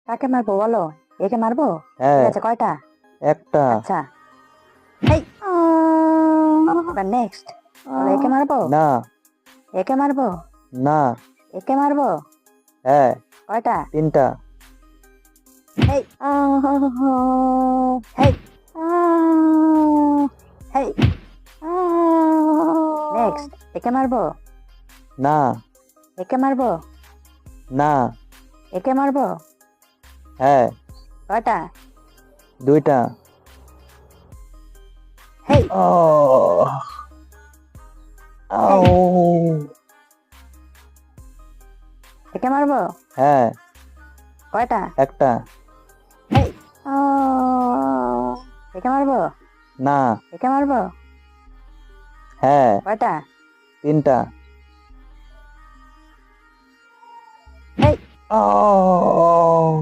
কাকে মারবো বলো? একে মারবো? ঠিক হ্যাঁ, আছে, কয়টা? একটা। আচ্ছা, এই এবার নেক্সট, বলো একে মারবো? না, একে মারবো? না। একে মারবো? হ্যাঁ, কয়টা? তিনটা। হেই হেই হেই নেক্সট, একে মারবো? না, একে মারবো? না। একে মারবো? হ্যাঁ, কয়টা? দুইটা। হেই ও, হেই আউ। একে মারবো? হ্যাঁ, কয়টা? একটা। হেই একে মারবো? না। একে মারবো? হ্যাঁ, কয়টা? তিনটা। হেই ও